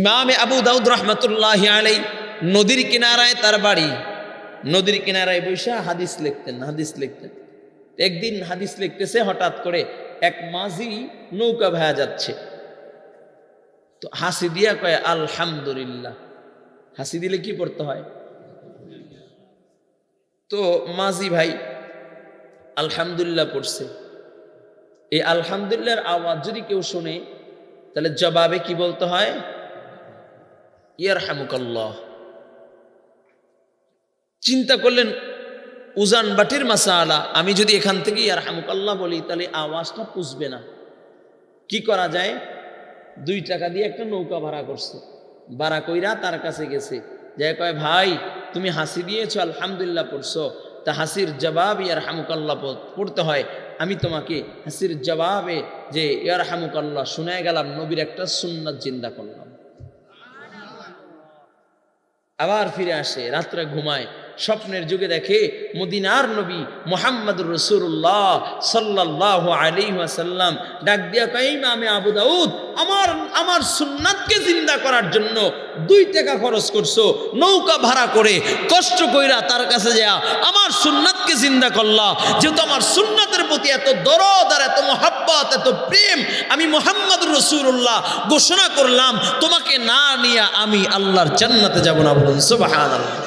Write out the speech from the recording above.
ইমামে আবু দাউদ রহমতুল্লাহি আলাইহি নদীর কিনারায় তার বাড়ি, নদীর কিনারায় বসে হাদিস লিখতেন। একদিন হাদিস লিখতেছে, হঠাৎ করে এক মাঝি নৌকা ভায়া যাচ্ছে, তো হাসি দিয়া কয় আলহামদুলিল্লাহ। হাসি দিলে কি পড়তে হয়? তো মাঝি ভাই আলহামদুলিল্লাহ পড়ছে। এই আলহামদুলিল্লাহর আওয়াজ যদি কেউ শুনে, তাহলে জবাবে কি বলতে হয়? ইয়ারহামুকাল্লাহ। চিন্তা করলেন উজান বাটির মাসালা, আমি যদি এখান থেকে ইয়ারহামুকাল্লাহ বলি তাহলে আওয়াজটা পুষবে না। কি করা যায়? 2 টাকা দিয়ে একটা নৌকা ভাড়া করছে, ভাড়া কইরা তার কাছে গেছে, যে কয় ভাই তুমি হাসি দিয়েছো, আলহামদুলিল্লাহ পড়ছো, তা হাসির জবাব ইয়ারহামুকাল্লাহ পড়তে হয়। আমি তোমাকে হাসির জবাবে যে ইয়ারহামুকাল্লাহ শুনায় গেলাম, নবীর একটা সুন্নাত জিন্দা করলাম। আবার ফিরে আসে, রাত্রে ঘুমায়, স্বপ্নের যুগে দেখে মদিনার নবী মুহাম্মদুর রাসূলুল্লাহ সাল্লাল্লাহু আলাইহি ওয়াসাল্লাম ডাক দিয়া কয়, ইমামে আবু দাউদ, আমার সুন্নাতকে জিন্দা করার জন্য 2 টাকা খরচ করছো, নৌকা ভাড়া করে কষ্ট কইরা তার কাছে যা আমার সুন্নাতকে জিন্দা করলা। যেহেতু আমার সুন্নাতের প্রতি এত দরদ আর এত মহব্বত, এত প্রেম, আমি মুহাম্মদুর রাসূলুল্লাহ ঘোষণা করলাম, তোমাকে না নিয়ে আমি আল্লাহর জান্নাতে যাব না। বলুন সুবহানাল্লাহ।